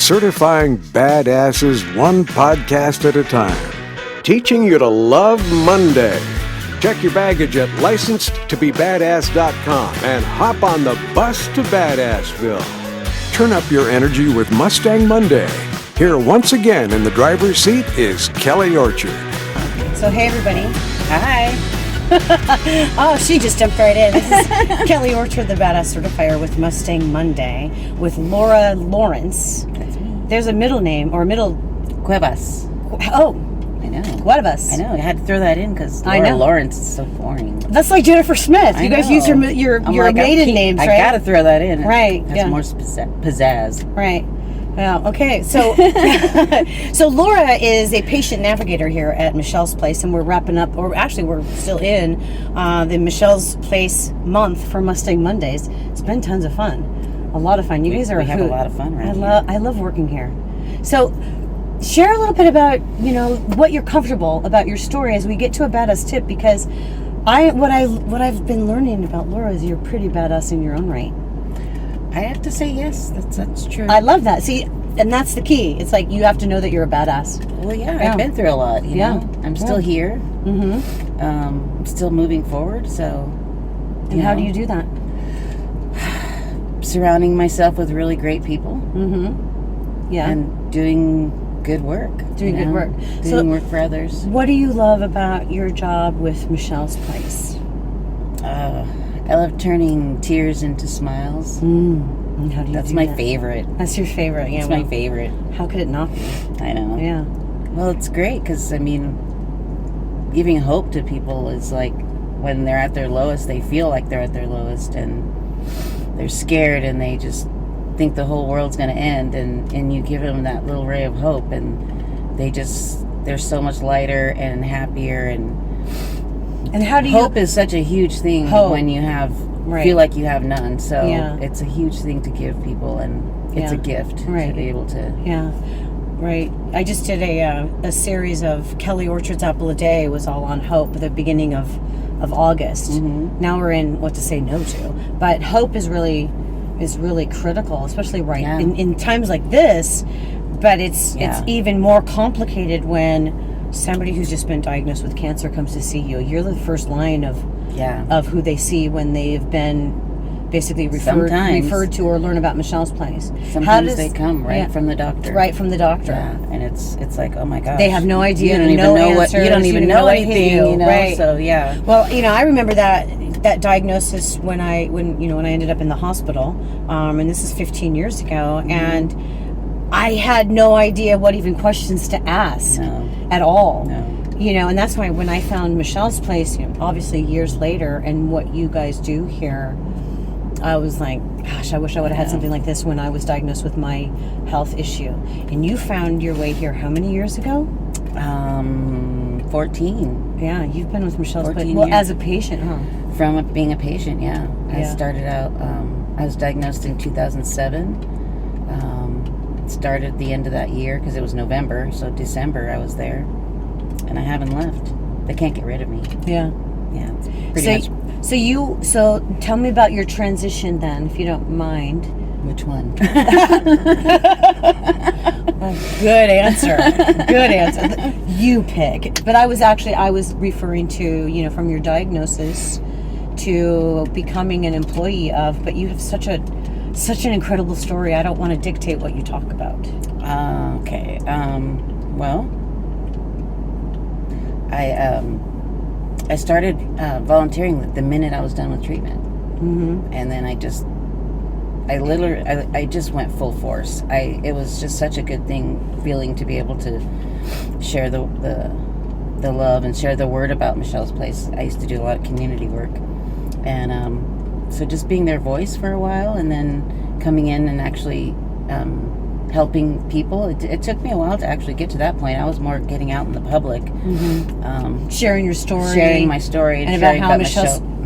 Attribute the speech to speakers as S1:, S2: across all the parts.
S1: certifying badasses one podcast at a time. Teaching you to love Monday. Check your baggage at licensed-to-be-badass.com and hop on the bus to Badassville. Turn up your energy with Mustang Monday. Here once again in the driver's seat is Kelly Orchard.
S2: So hey everybody.
S3: Hi.
S2: Oh, she just jumped right in. This is Kelly Orchard, the Badass Certifier with Mustang Monday, with Laura Lawrence.
S3: That's me.
S2: There's a middle name, or a middle...
S3: Cuevas.
S2: Oh.
S3: I know.
S2: Cuevas.
S3: I know. I had to throw that in because Laura Lawrence is so boring.
S2: That's like Jennifer Smith. You guys use your maiden names, right?
S3: I got to throw that in.
S2: Right.
S3: That's more pizzazz.
S2: Right. Well, okay. So, so Laura is a patient navigator here at Michelle's Place, and we're wrapping up, or actually we're still in the Michelle's Place month for Mustang Mondays. It's been tons of fun, a lot of fun. You guys are
S3: we have a lot of fun, right?
S2: I love working here. So, share a little bit about what you're comfortable about your story as we get to a badass tip, because what I've been learning about Laura is you're pretty badass in your own right.
S3: I have to say yes, that's true.
S2: I love that. See, and that's the key. It's like you have to know that you're a badass.
S3: Well, yeah. I've been through a lot. You know? I'm still here.
S2: Mm-hmm.
S3: I'm still moving forward. So,
S2: and how do you do that?
S3: Surrounding myself with really great people.
S2: Mm-hmm. Yeah.
S3: And doing good work.
S2: Good work.
S3: Doing work for others.
S2: What do you love about your job with Michelle's Place?
S3: I love turning tears into smiles.
S2: And how do you
S3: That's
S2: do
S3: my
S2: that?
S3: favorite.
S2: That's your favorite. Yeah,
S3: It's my favorite.
S2: How could it not be?
S3: I know.
S2: Yeah.
S3: Well, it's great because, I mean, giving hope to people is like when they're at their lowest, they feel like they're at their lowest and they're scared and they just think the whole world's going to end, and you give them that little ray of hope and they're so much lighter and happier. And
S2: how do you...
S3: Hope is such a huge thing when you feel like you have none. So it's a huge thing to give people, and it's a gift to be able to...
S2: Yeah, right. I just did a series of Kelly Orchard's Apple a Day. Was all on hope at the beginning of August. Mm-hmm. Now we're in what to say no to. But hope is really critical, especially in times like this. But it's even more complicated when somebody who's just been diagnosed with cancer comes to see you. You're the first line of who they see when they've been basically referred to or learn about Michelle's Place.
S3: Sometimes they come from the doctor.
S2: Right from the doctor.
S3: Yeah. And it's like, oh my gosh.
S2: They have no idea.
S3: You don't even know
S2: answers,
S3: you don't even know anything,
S2: Right.
S3: So yeah.
S2: Well, I remember that diagnosis when I ended up in the hospital, and this is 15 years ago, and I had no idea what even questions to ask at all.
S3: No.
S2: And that's why when I found Michelle's Place, obviously years later, and what you guys do here, I was like, gosh, I wish I would have had something like this when I was diagnosed with my health issue. And you found your way here how many years ago?
S3: 14.
S2: Yeah, you've been with Michelle's Place.
S3: Well,
S2: as a patient, huh?
S3: From being a patient, I started out, I was diagnosed in 2007. Started at the end of that year because it was November, so December I was there, and I haven't left. They can't get rid of me.
S2: Yeah.
S3: Pretty much.
S2: So tell me about your transition then, if you don't mind.
S3: Which one?
S2: Good answer. You pick. But I was referring to, from your diagnosis to becoming an employee of, but you have such an incredible story. I don't want to dictate what you talk about.
S3: Okay. Well, I started volunteering the minute I was done with treatment. Mm-hmm. And then I just went full force. It was just such a good feeling to be able to share the love and share the word about Michelle's Place. I used to do a lot of community work. And so just being their voice for a while, and then coming in and actually helping people. It took me a while to actually get to that point. I was more getting out in the public,
S2: sharing your story,
S3: sharing my story,
S2: and about how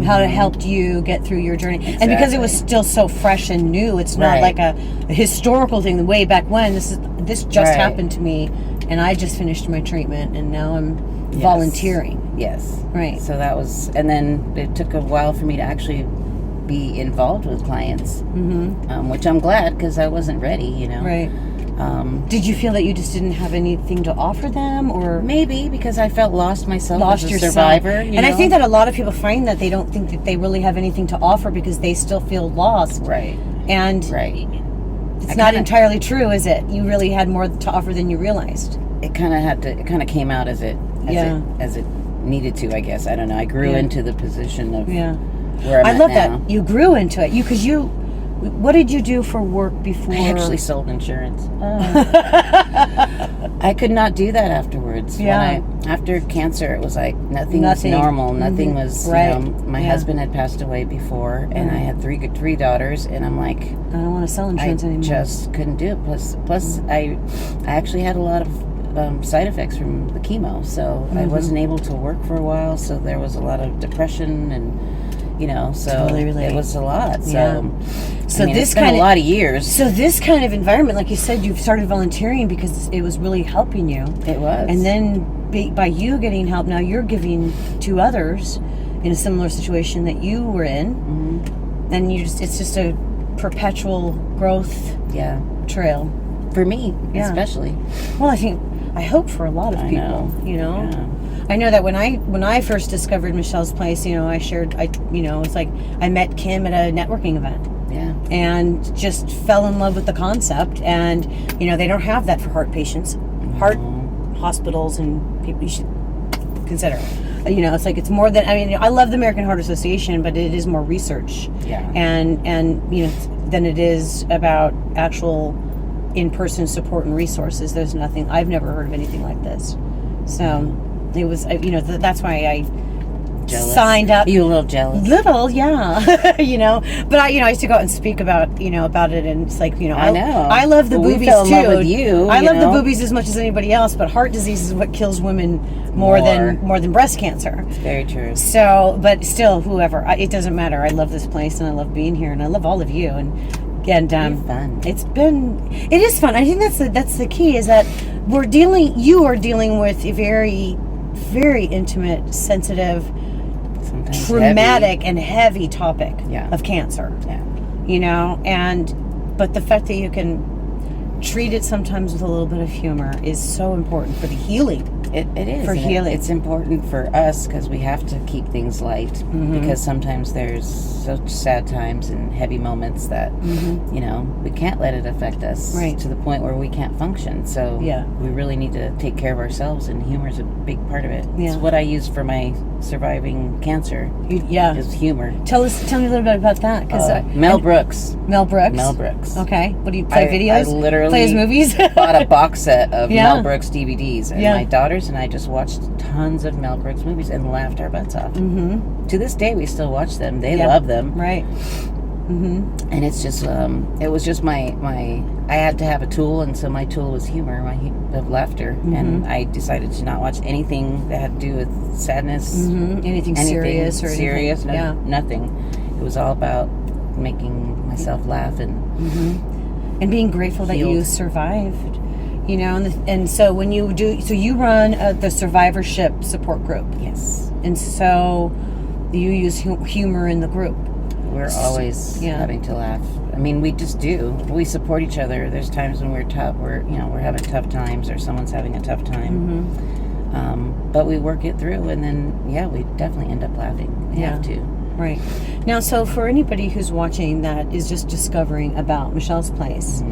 S2: how it helped you get through your journey. Exactly. And because it was still so fresh and new, it's not like a historical thing. The way back when this just happened to me, and I just finished my treatment, and now I'm volunteering.
S3: Yes,
S2: right.
S3: So that was, and then it took a while for me to actually be involved with clients, which I'm glad because I wasn't ready,
S2: Right. Did you feel that you just didn't have anything to offer them, or
S3: maybe because I felt lost myself
S2: lost
S3: as a
S2: yourself?
S3: survivor?
S2: And I think that a lot of people find that they don't think that they really have anything to offer because they still feel lost.
S3: Right.
S2: And it's not entirely true, is it? You really had more to offer than you realized.
S3: It kind of came out as it needed to, I guess. I don't know. I grew into the position of where I'm
S2: I
S3: at
S2: love
S3: now.
S2: that. You grew into it. What did you do for work before?
S3: I actually sold insurance. I could not do that afterwards.
S2: Yeah.
S3: After cancer, it was like nothing was normal. Nothing was,
S2: right.
S3: My husband had passed away before, and I had three daughters, and I'm like,
S2: I don't want to sell insurance anymore.
S3: I just couldn't do it. Plus I actually had a lot of side effects from the chemo, so I wasn't able to work for a while, so there was a lot of depression and so
S2: totally relate.
S3: it was a lot. So
S2: this
S3: kind of a lot of years.
S2: So this kind of environment, like you said, you've started volunteering because it was really helping you.
S3: It was.
S2: And then by you getting help, now you're giving to others in a similar situation that you were in. Mm-hmm. And it's just a perpetual growth trail.
S3: For me, especially.
S2: Well, I hope for a lot of people,
S3: Yeah.
S2: I know that when I first discovered Michelle's Place, I shared, it's like I met Kim at a networking event.
S3: Yeah.
S2: And just fell in love with the concept. And, they don't have that for heart patients. Heart hospitals and people you should consider. It's like it's more than, I love the American Heart Association, but it is more research.
S3: Yeah.
S2: And than it is about actual in-person support and resources. There's nothing, I've never heard of anything like this. So it was, that's why I signed up.
S3: You a little jealous?
S2: Little, yeah. But I used to go out and speak about it, and it's like,
S3: I know.
S2: I love the boobies too.
S3: We fell in love with you.
S2: I love the boobies as much as anybody else, but heart disease is what kills women more than breast cancer.
S3: Very true.
S2: So, but still, whoever, it doesn't matter. I love this place, and I love being here, and I love all of you, and
S3: fun.
S2: It is fun. I think that's the key, is that you are dealing with a very, very intimate, sensitive,
S3: sometimes
S2: traumatic and heavy topic of cancer.
S3: Yeah.
S2: But the fact that you can treat it sometimes with a little bit of humor is so important for the healing.
S3: It is.
S2: For healing.
S3: It's important for us because we have to keep things light, because sometimes there's such sad times and heavy moments that, we can't let it affect us to the point where we can't function. So we really need to take care of ourselves, and humor is a big part of it.
S2: Yeah.
S3: It's what I use for my surviving cancer. Is humor.
S2: Tell me a little bit about that.
S3: Mel Brooks.
S2: Mel Brooks?
S3: Mel Brooks.
S2: Okay. What do you play videos?
S3: I literally
S2: play his movies?
S3: bought a box set of Mel Brooks DVDs, and my daughters and I just watched tons of Mel Brooks movies and laughed our butts off. Mm-hmm. To this day, we still watch them. They love them.
S2: Right. Mm-hmm.
S3: And it's just, it was just my, I had to have a tool, and so my tool was humor, of laughter. And I decided to not watch anything that had to do with sadness.
S2: Mm-hmm. Anything serious or
S3: serious,
S2: anything.
S3: Nothing. It was all about making myself laugh
S2: and being grateful that you survived. And so when you you run the survivorship support group.
S3: Yes.
S2: And so you use humor in the group.
S3: We're always having to laugh. We just do. We support each other. There's times when we're tough. We're having tough times, or someone's having a tough time. Mm-hmm. But we work it through, and then we definitely end up laughing. We have to.
S2: Right. Now, so for anybody who's watching that is just discovering about Michelle's Place,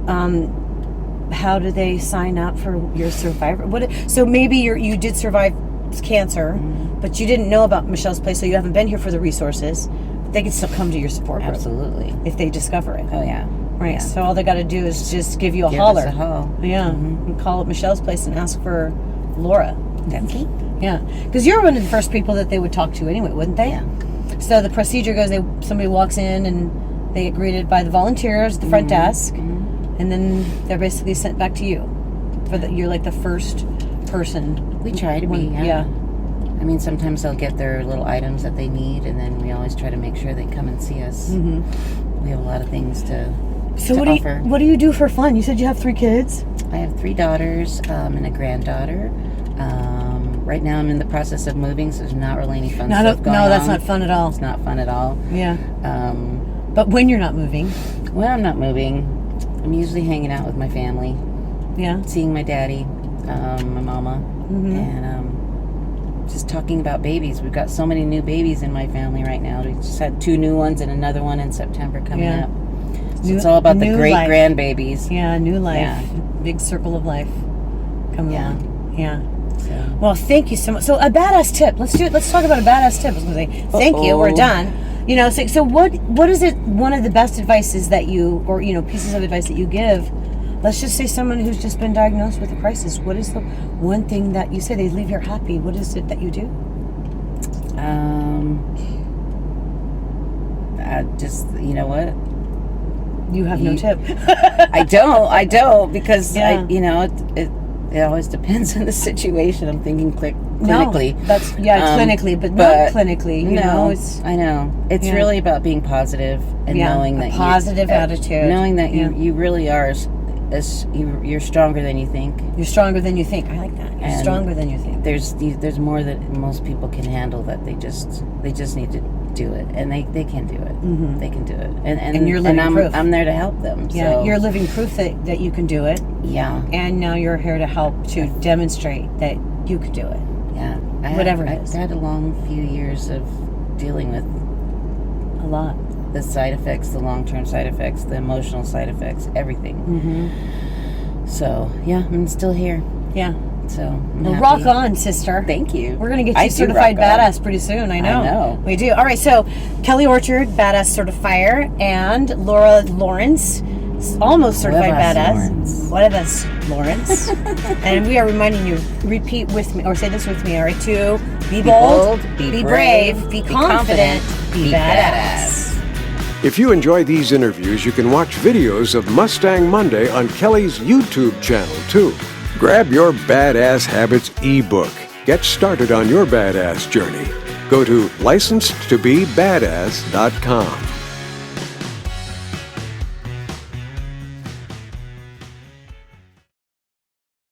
S2: how do they sign up for your survivor? So maybe you did survive cancer, but you didn't know about Michelle's Place, so you haven't been here for the resources. They can still come to your support group.
S3: Absolutely.
S2: If they discover it.
S3: Oh, yeah.
S2: Right.
S3: Yeah.
S2: So all they got to do is just give you a
S3: Give
S2: holler.
S3: us a holler.
S2: Yeah. And call up Michelle's Place and ask for Laura.
S3: That's it.
S2: Yeah. Because you're one of the first people that they would talk to anyway, wouldn't they?
S3: Yeah.
S2: So the procedure goes, somebody walks in and they get greeted by the volunteers at the front desk, and then they're basically sent back to you. You're like the first person.
S3: We try to be,
S2: yeah.
S3: Sometimes they'll get their little items that they need, and then we always try to make sure they come and see us. We have a lot of things to offer.
S2: What do you do for fun? You said you have 3 kids?
S3: I have 3 daughters and a granddaughter. Right now I'm in the process of moving, so there's not really any fun stuff going on.
S2: No, that's not fun at all.
S3: It's not fun at all.
S2: Yeah. But when you're not moving?
S3: When I'm not moving, I'm usually hanging out with my family,
S2: Yeah.
S3: seeing my daddy, my mama,
S2: Mm-hmm.
S3: and just talking about babies. We've got so many new babies in my family right now. We just had 2 new ones and another one in September coming
S2: Yeah.
S3: up. So it's all about the
S2: New
S3: great
S2: life.
S3: grandbabies.
S2: Yeah, new life.
S3: Yeah.
S2: Big circle of life coming
S3: Yeah.
S2: along. Yeah.
S3: So.
S2: Well, thank you so much. So a badass tip. Let's do it. Let's talk about a badass tip. I was going to say, thank you. We're done. You know, so what is it, one of the best advices that you, or, you know, pieces of advice that you give, let's just say someone who's just been diagnosed with a crisis, what is the one thing that you say they leave here happy? What is it that you do?
S3: I just, you know what?
S2: You have no tip.
S3: I don't, because
S2: Yeah.
S3: it always depends on the situation. I'm thinking clinically.
S2: No, that's clinically, but not clinically. You know, it's
S3: I know. It's
S2: Yeah.
S3: really about being positive and knowing
S2: a
S3: that
S2: positive attitude.
S3: knowing that
S2: Yeah.
S3: you really are you're stronger than you think.
S2: You're stronger than you think. I like that. You're
S3: And
S2: stronger than you think.
S3: There's more that most people can handle, that they just need to do it, and they can do it.
S2: Mhm.
S3: They can do it, and
S2: you're living proof.
S3: I'm there to help them.
S2: Yeah,
S3: so,
S2: you're living proof that you can do it,
S3: yeah,
S2: and now you're here to help to demonstrate that you can do it.
S3: yeah.
S2: Whatever it is.
S3: I had a long few years of dealing with
S2: A lot.
S3: the side effects, the long-term side effects, the emotional side effects, everything.
S2: Mm-hmm.
S3: So yeah, I'm still here.
S2: Yeah.
S3: So I'm
S2: Well,
S3: happy.
S2: rock on, sister.
S3: Thank you.
S2: We're going to get
S3: I
S2: you
S3: do
S2: certified
S3: rock on.
S2: badass pretty soon. I know.
S3: I know.
S2: We do. All right. So Kelly Orchard, badass certifier, and Laura Lawrence, almost certified
S3: Huevas,
S2: badass.
S3: Lawrence.
S2: Huevas, Lawrence. And we are reminding you, repeat with me, or say this with me, all right? To be bold, be brave, be confident, be badass.
S1: If you enjoy these interviews, you can watch videos of Mustang Monday on Kelly's YouTube channel, too. Grab your Badass Habits ebook. Get started on your badass journey. Go to licensedtobebadass.com.